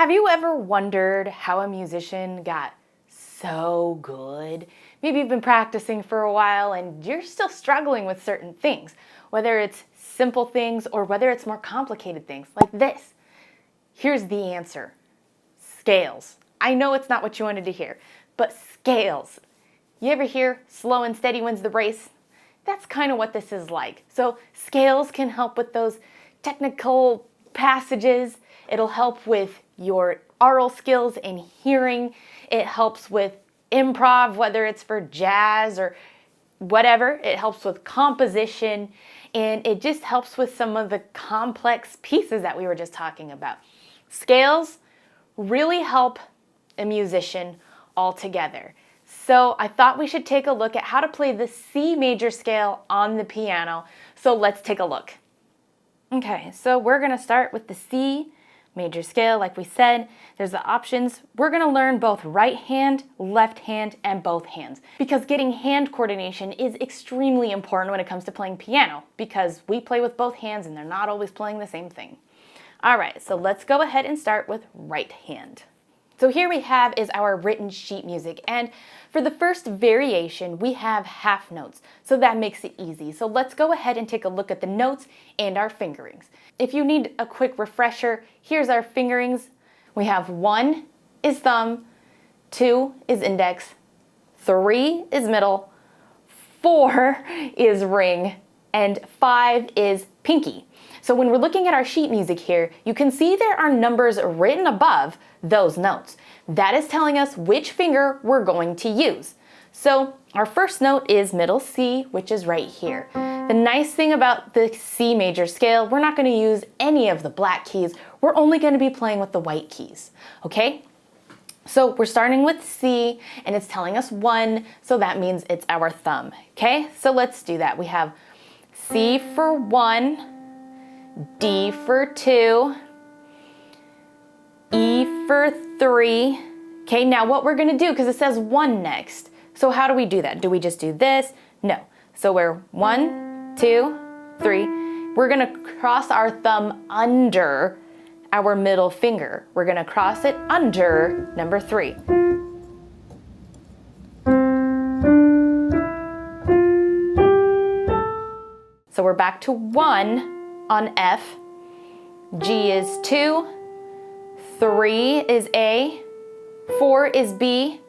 Have you ever wondered how a musician got so good? Maybe you've been practicing for a while and you're still struggling with certain things, whether it's simple things or whether it's more complicated things like this. Here's the answer. Scales. I know it's not what you wanted to hear, but scales. You ever hear slow and steady wins the race? That's kind of what this is like. So scales can help with those technical passages. It'll help with your aural skills and hearing. It helps with improv, whether it's for jazz or whatever. It helps with composition, and it just helps with some of the complex pieces that we were just talking about. Scales really help a musician altogether. So I thought we should take a look at how to play the C major scale on the piano. So let's take a look. Okay, so we're going to start with the C major scale. Like we said, there's the options. We're going to learn both right hand, left hand, and both hands, because getting hand coordination is extremely important when it comes to playing piano, because we play with both hands and they're not always playing the same thing. All right, so let's go ahead and start with right hand. So here we have is our written sheet music, and for the first variation we have half notes, so that makes it easy. So let's go ahead and take a look at the notes and our fingerings. If you need a quick refresher, here's our fingerings. We have 1 is thumb, 2 is index, 3 is middle, 4 is ring, and 5 is pinky. So when we're looking at our sheet music here, you can see there are numbers written above those notes. That is telling us which finger we're going to use. So our first note is middle C, which is right here. The nice thing about the C major scale, we're not going to use any of the black keys. We're only going to be playing with the white keys, okay? So we're starting with C, and it's telling us 1, so that means it's our thumb, okay? So let's do that. We have C for 1, D for 2, E for 3. Okay, now what we're gonna do, because it says 1 next. So how do we do that? Do we just do this? No. So we're 1, 2, 3. We're gonna cross our thumb under our middle finger. We're gonna cross it under number 3. So we're back to 1 on F. G is 2. 3 is A, 4 is B,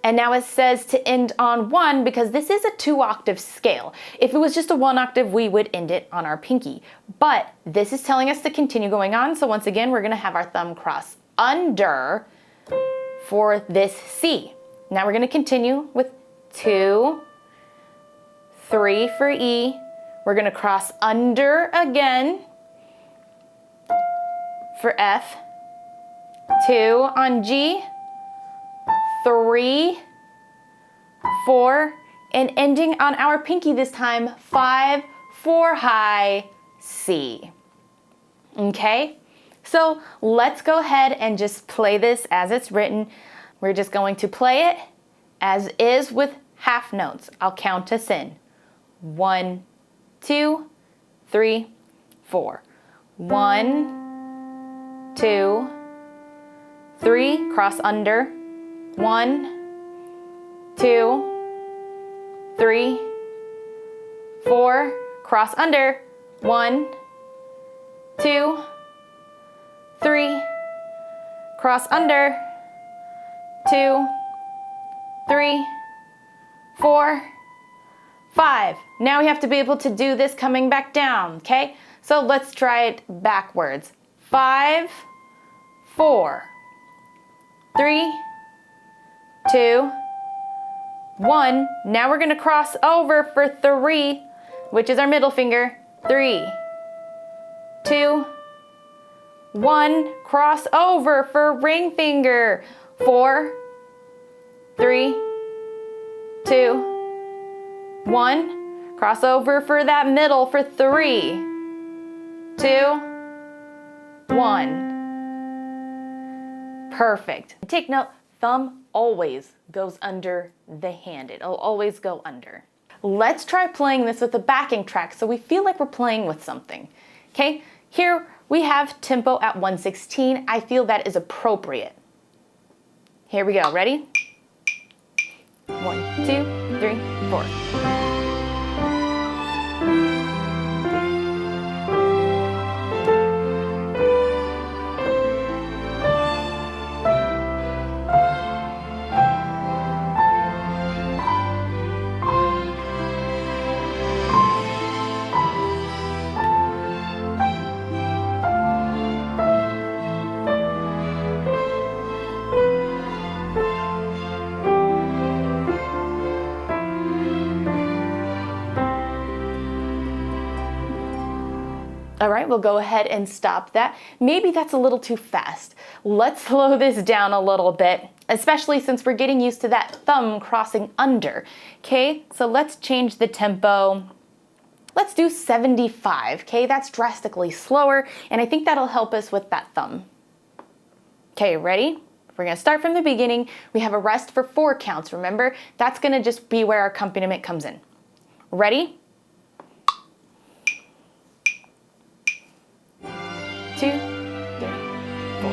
and now it says to end on 1 because this is a 2-octave scale. If it was just a 1 octave, we would end it on our pinky. But this is telling us to continue going on, so once again, we're going to have our thumb cross under for this C. Now we're going to continue with 2, 3 for E. We're going to cross under again for F. 2 on G, 3, 4, and ending on our pinky this time, 5 for high C. Okay, so let's go ahead and just play this as it's written. We're just going to play it as is with half notes. I'll count us in. 1, 2, 3, 4. 1, 2, 3, cross under. 1, 2, 3, 4, cross under. 1, 2, 3, cross under. 2, 3, 4, 5. Now we have to be able to do this coming back down, okay? So let's try it backwards. 5, 4, 3, 2, 1. Now we're gonna cross over for 3, which is our middle finger. 3, 2, 1. Cross over for ring finger. 4, 3, 2, 1. Cross over for that middle for 3, 2, 1. Perfect. Take note, thumb always goes under the hand. It'll always go under. Let's try playing this with a backing track so we feel like we're playing with something. Okay, here We have tempo at 116. I feel that is appropriate. Here we go, ready? 1, 2, 3, 4. All right, we'll go ahead and stop that. Maybe that's a little too fast. Let's slow this down a little bit, especially since we're getting used to that thumb crossing under. Okay, so let's change the tempo. Let's do 75, okay? That's drastically slower, and I think that'll help us with that thumb. Okay, ready? We're gonna start from the beginning. We have a rest for 4 counts, remember? That's gonna just be where our accompaniment comes in. Ready? 2, 3, 4.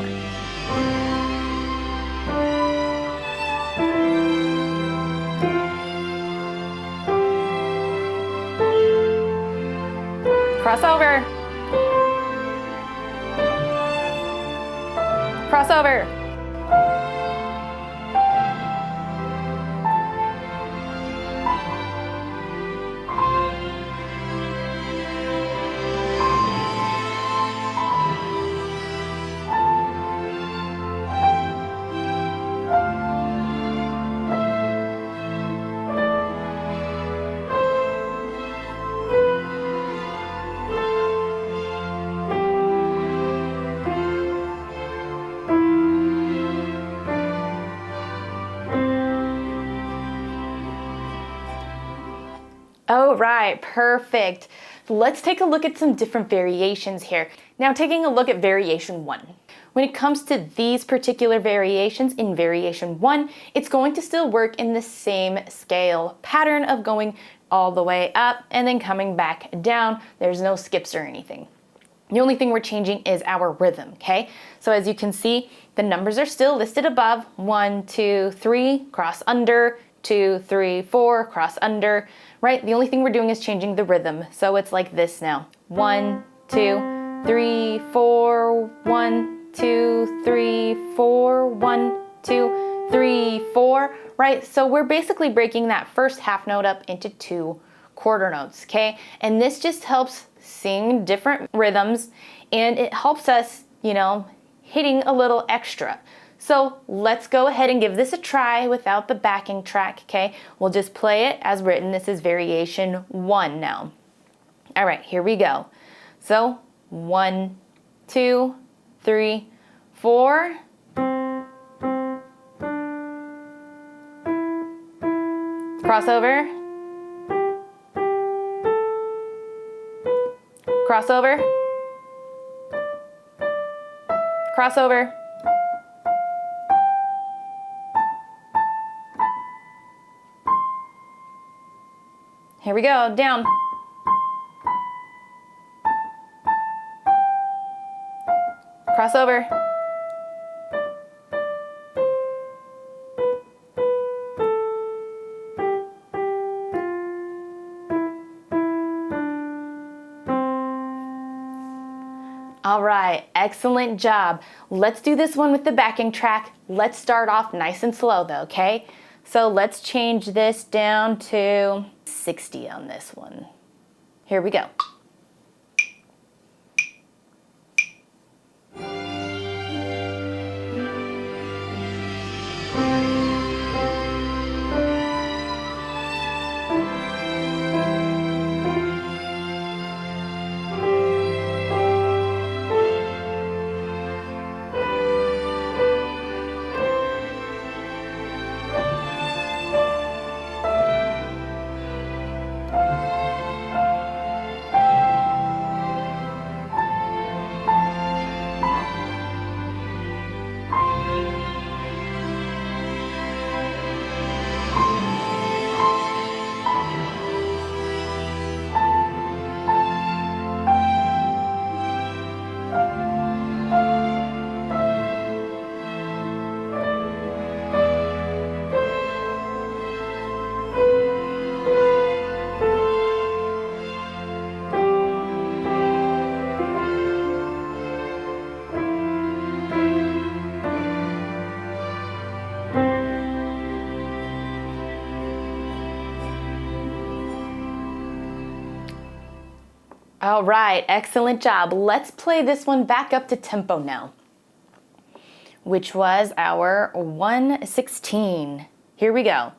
Crossover. Crossover. All right, perfect. Let's take a look at some different variations here. Now, taking a look at variation 1. When it comes to these particular variations in variation 1, it's going to still work in the same scale pattern of going all the way up and then coming back down. There's no skips or anything. The only thing we're changing is our rhythm, okay? So as you can see, the numbers are still listed above. 1, 2, 3, cross under, 2, 3, 4, cross under, right? The only thing we're doing is changing the rhythm. So it's like this now. 1, 2, 3, 4, 1, 2, 3, 4, 1, 2, 3, 4, right? So we're basically breaking that first half note up into 2 quarter notes, okay? And this just helps sing different rhythms, and it helps us, hitting a little extra. So let's go ahead and give this a try without the backing track, okay? We'll just play it as written. This is variation 1 now. All right, here we go. So 1, 2, 3, 4. Crossover. Crossover. Crossover. Here we go, down. Crossover. All right, excellent job. Let's do this one with the backing track. Let's start off nice and slow though, okay? So let's change this down to 60 on this one. Here we go. All right, excellent job. Let's play this one back up to tempo now, which was our 116. Here we go.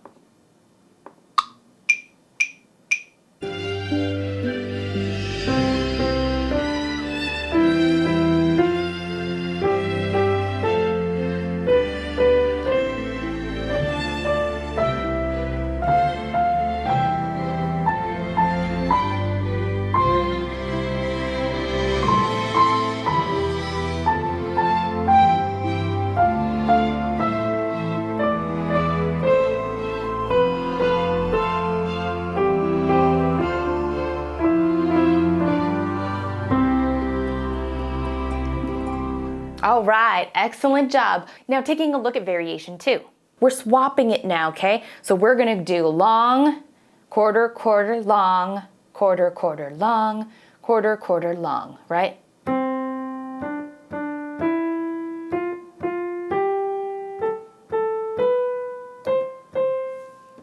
All right, excellent job. Now taking a look at variation 2. We're swapping it now, okay? So we're gonna do long, quarter, quarter, long, quarter, quarter, long, quarter, quarter, long, right?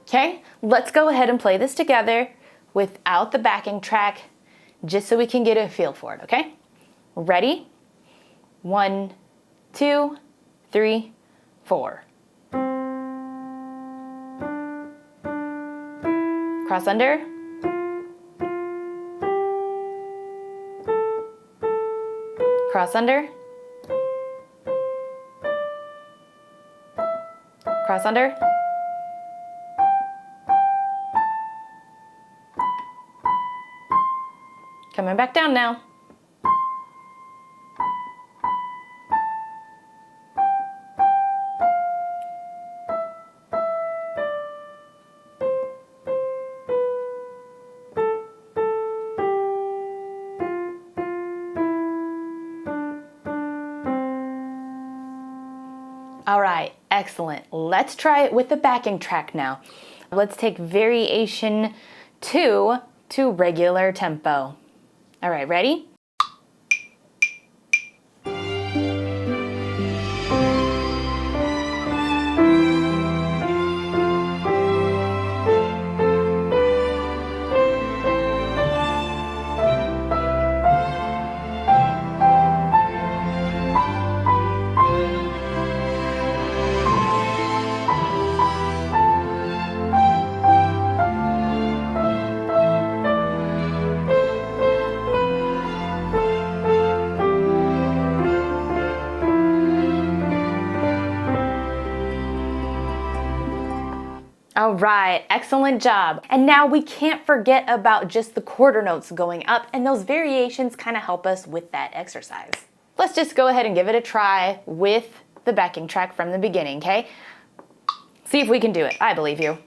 Okay, let's go ahead and play this together without the backing track, just so we can get a feel for it, okay? Ready? 1, 2, 3, 4. Cross under. Cross under. Cross under. Coming back down now. All right, excellent. Let's try it with the backing track now. Let's take variation 2 to regular tempo. All right, ready? All right, excellent job. And now we can't forget about just the quarter notes going up, and those variations kind of help us with that exercise. Let's just go ahead and give it a try with the backing track from the beginning, okay? See if we can do it. I believe you.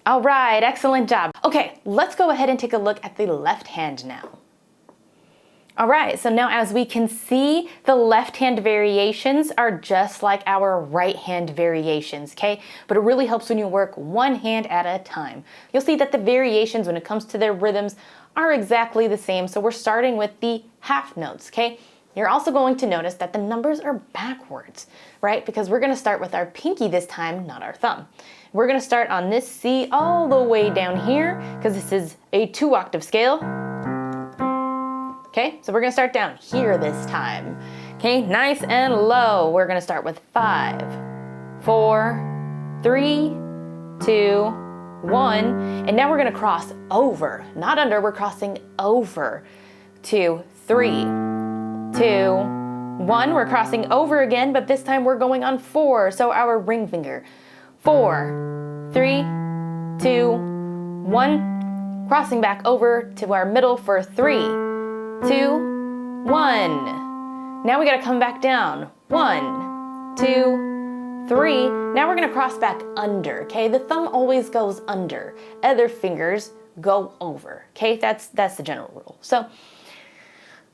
All right, excellent job. Okay, let's go ahead and take a look at the left hand now. All right, so now as we can see, the left hand variations are just like our right hand variations, okay? But it really helps when you work one hand at a time. You'll see that the variations when it comes to their rhythms are exactly the same. So we're starting with the half notes, okay? You're also going to notice that the numbers are backwards, right? Because we're gonna start with our pinky this time, not our thumb. We're gonna start on this C all the way down here, because this is a 2-octave scale. Okay, so we're gonna start down here this time. Okay, nice and low. We're gonna start with 5, 4, 3, 2, 1. And now we're gonna cross over, not under, we're crossing over. 2, 3, 2, 1. We're crossing over again, but this time we're going on 4. So our ring finger. 4, 3, 2, 1. Crossing back over to our middle for 3, 2, 1. Now we gotta come back down. 1, 2, 3. Now we're gonna cross back under, okay? The thumb always goes under. Other fingers go over, okay? That's the general rule. So,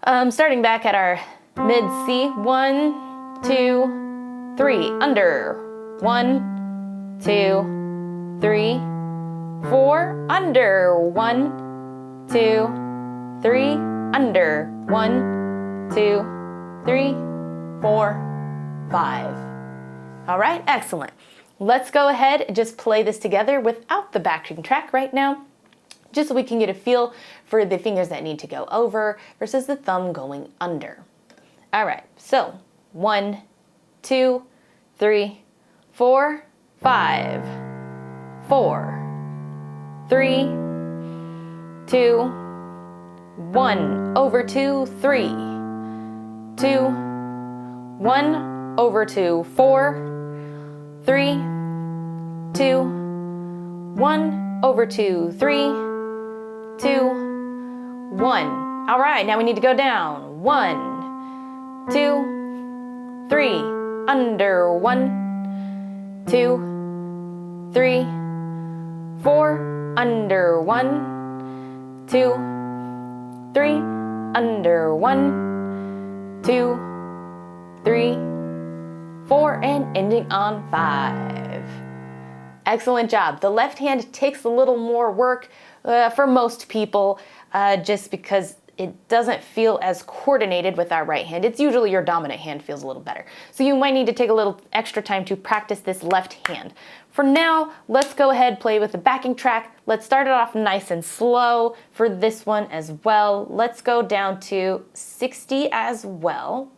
Starting back at our mid C, 1, 2, 3, under, 1, 2, 3, 4, under, 1, 2, 3, under, 1, 2, 3, 4, 5. All right, excellent. Let's go ahead and just play this together without the backing track right now, just so we can get a feel for the fingers that need to go over versus the thumb going under. All right, so 1, 2, 3, 4, 5, 4, 3, 2, 1, over 2, 3, 2, 1, over 2, 4, 3, 2, 1, over 2, 3, 2, 1. All right, now we need to go down. 1, 2, 3, under, 1, 2, 3, 4, under, 1, 2, 3, under, 1, 2, 3, 4, and ending on 5. Excellent job. The left hand takes a little more work for most people just because it doesn't feel as coordinated with our right hand. It's usually your dominant hand feels a little better. So you might need to take a little extra time to practice this left hand. For now, let's go ahead, play with the backing track. Let's start it off nice and slow for this one as well. Let's go down to 60 as well.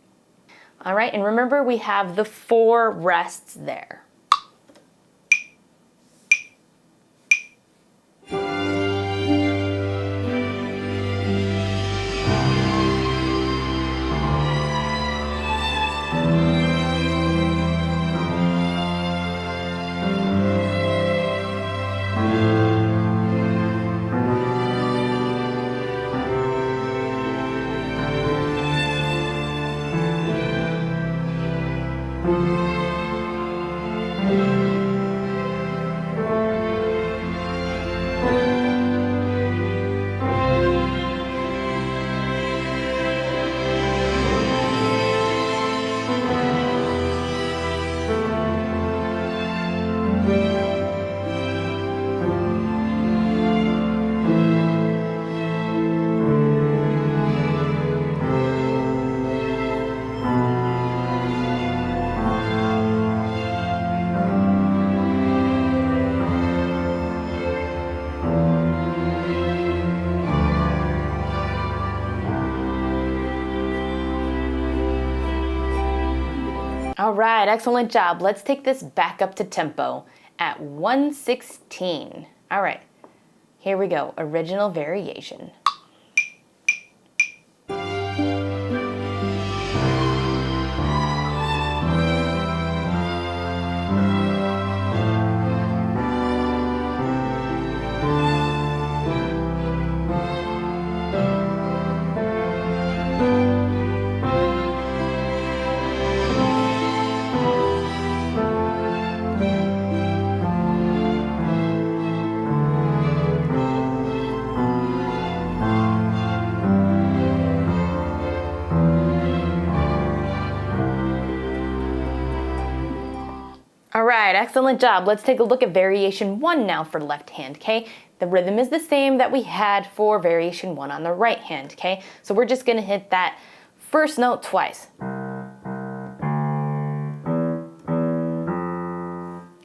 All right, and remember we have the 4 rests there. All right, excellent job. Let's take this back up to tempo at 116. All right, here we go, original variation. All right, excellent job. Let's take a look at variation 1 now for left hand, okay? The rhythm is the same that we had for variation 1 on the right hand, okay? So we're just gonna hit that first note twice.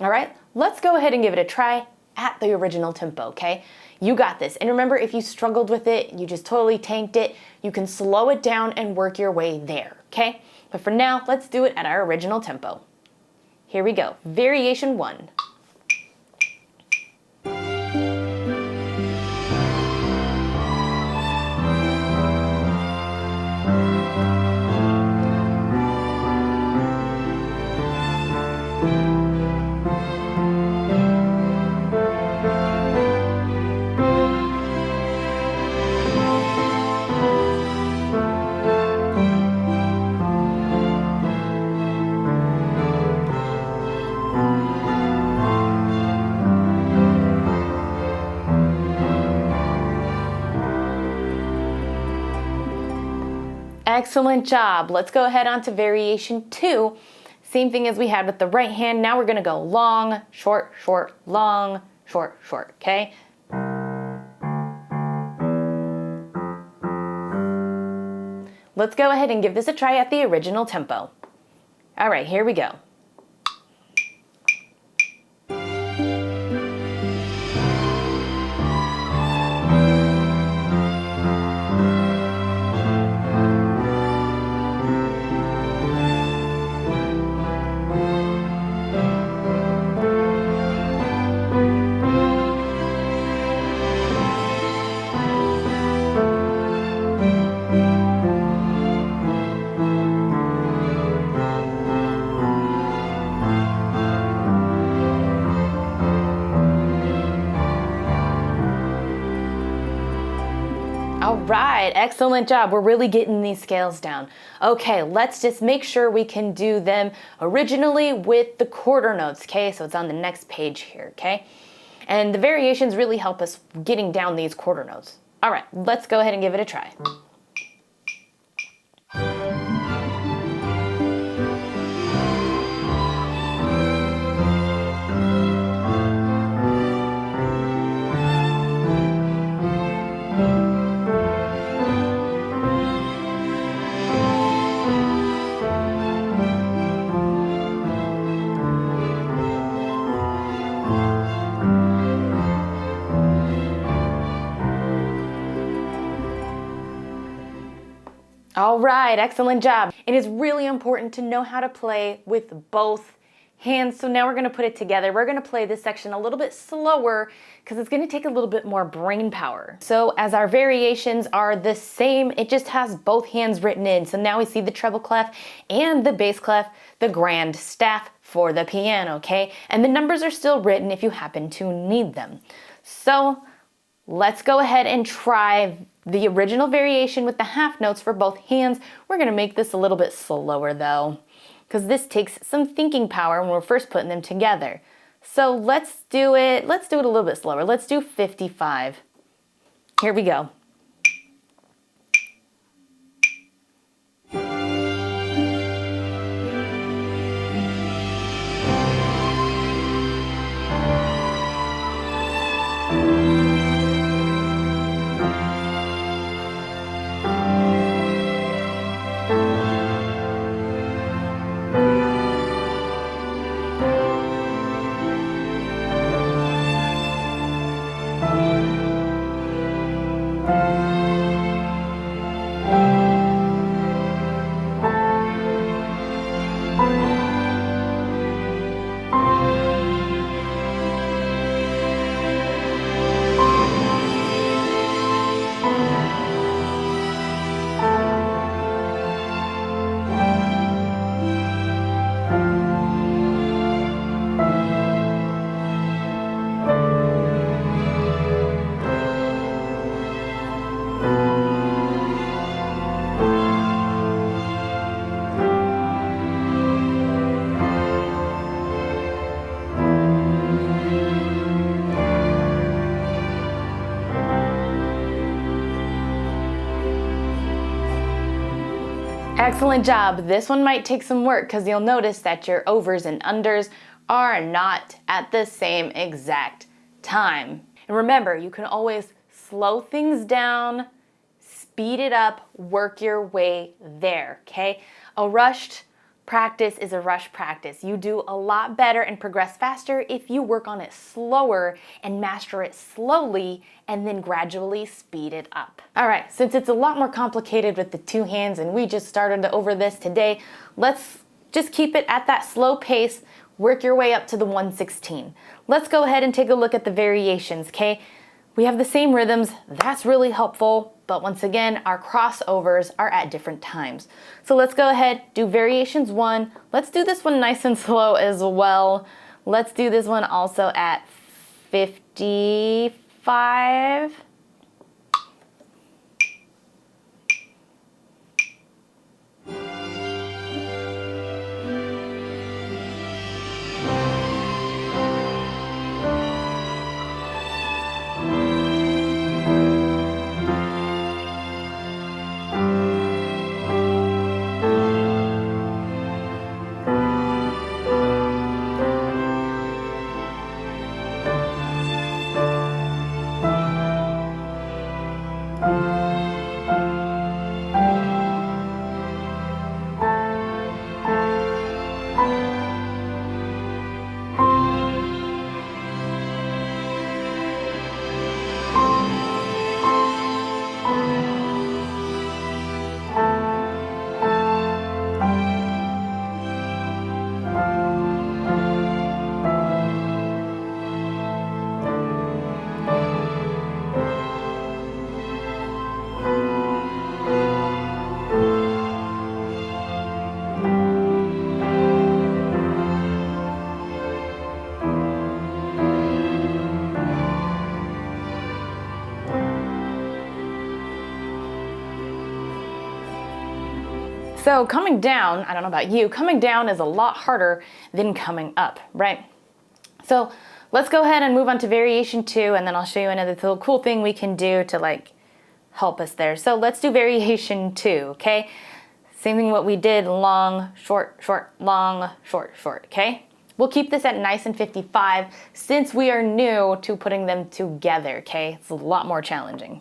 All right, let's go ahead and give it a try at the original tempo, okay? You got this. And remember, if you struggled with it, you just totally tanked it, you can slow it down and work your way there, okay? But for now, let's do it at our original tempo. Here we go, variation 1. Excellent job. Let's go ahead on to variation 2. Same thing as we had with the right hand. Now we're going to go long, short, short, long, short, short, okay? Let's go ahead and give this a try at the original tempo. All right, here we go. All right, excellent job. We're really getting these scales down. Okay, let's just make sure we can do them originally with the quarter notes, okay? So it's on the next page here, okay? And the variations really help us getting down these quarter notes. All right, let's go ahead and give it a try. All right, excellent job. It is really important to know how to play with both hands. So now we're going to put it together. We're going to play this section a little bit slower because it's going to take a little bit more brain power. So as our variations are the same, it just has both hands written in. So now we see the treble clef and the bass clef, the grand staff for the piano, okay? And the numbers are still written if you happen to need them. So let's go ahead and try the original variation with the half notes for both hands. We're going to make this a little bit slower though, because this takes some thinking power when we're first putting them together. So let's do it a little bit slower. Let's do 55. Here we go. Excellent job. This one might take some work because you'll notice that your overs and unders are not at the same exact time. And remember, you can always slow things down, speed it up, work your way there, okay? A rushed practice is a rushed practice. You do a lot better and progress faster if you work on it slower and master it slowly and then gradually speed it up. All right, since it's a lot more complicated with the two hands and we just started over this today, let's just keep it at that slow pace, work your way up to the 116. Let's go ahead and take a look at the variations, okay? We have the same rhythms, that's really helpful, but once again, our crossovers are at different times. So let's go ahead, do variations 1. Let's do this one nice and slow as well. Let's do this one also at 55. So coming down, I don't know about you, coming down is a lot harder than coming up, right? So let's go ahead and move on to variation 2, and then I'll show you another little cool thing we can do to like help us there. So let's do variation 2, okay? Same thing what we did, long, short, short, long, short, short, okay? We'll keep this at nice and 55 since we are new to putting them together, okay? It's a lot more challenging.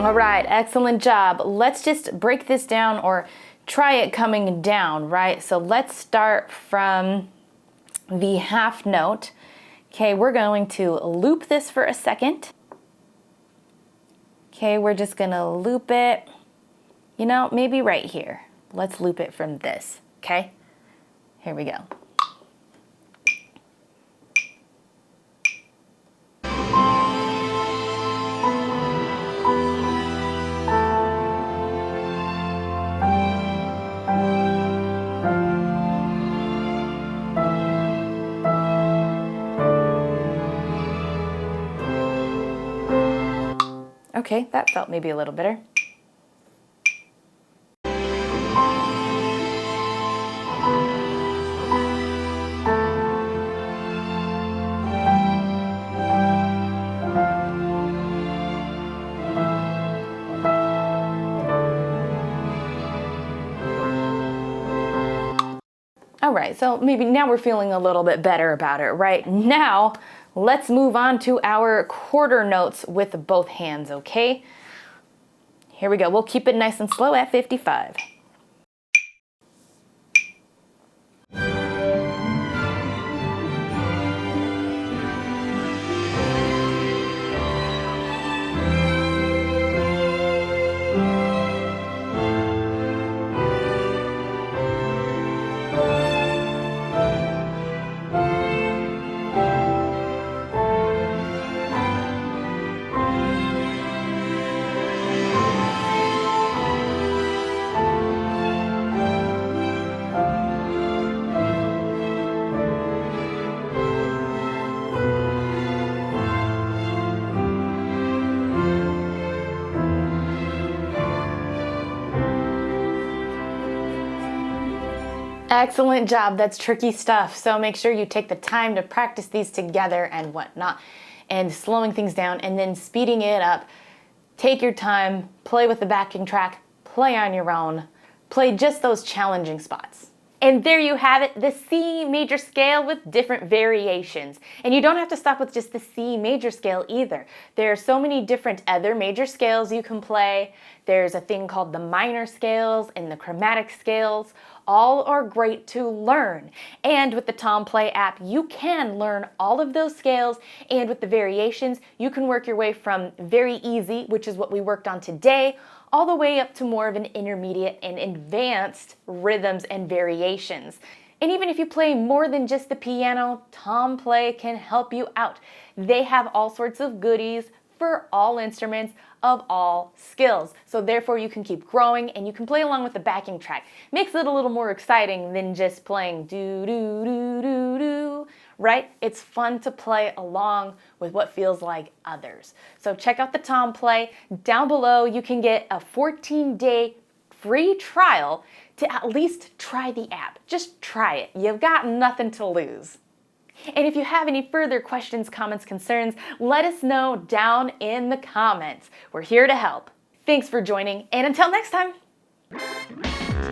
All right, excellent job. Let's just break this down or try it coming down, right? So let's start from the half note. Okay, we're going to loop this for a second. Okay, we're just gonna loop it, you know, maybe right here. Let's loop it from this, okay? Here we go. Okay, that felt maybe a little better. All right, so maybe now we're feeling a little bit better about it, right? Now, let's move on to our quarter notes with both hands, okay? Here we go. We'll keep it nice and slow at 55. Excellent job. That's tricky stuff. So make sure you take the time to practice these together and whatnot, and slowing things down and then speeding it up. Take your time, play with the backing track, play on your own, play just those challenging spots. And there you have it, the C major scale with different variations. And you don't have to stop with just the C major scale either. There are so many different other major scales you can play. There's a thing called the minor scales and the chromatic scales. All are great to learn. And with the Tomplay app, you can learn all of those scales, and with the variations, you can work your way from very easy, which is what we worked on today, all the way up to more of an intermediate and advanced rhythms and variations. And even if you play more than just the piano, Tomplay can help you out. They have all sorts of goodies for all instruments of all skills. So therefore you can keep growing and you can play along with the backing track. Makes it a little more exciting than just playing do do do do do, right? It's fun to play along with what feels like others. So check out the Tomplay. Down below you can get a 14-day free trial to at least try the app. Just try it. You've got nothing to lose. And if you have any further questions, comments, concerns, let us know down in the comments. We're here to help. Thanks for joining, and until next time.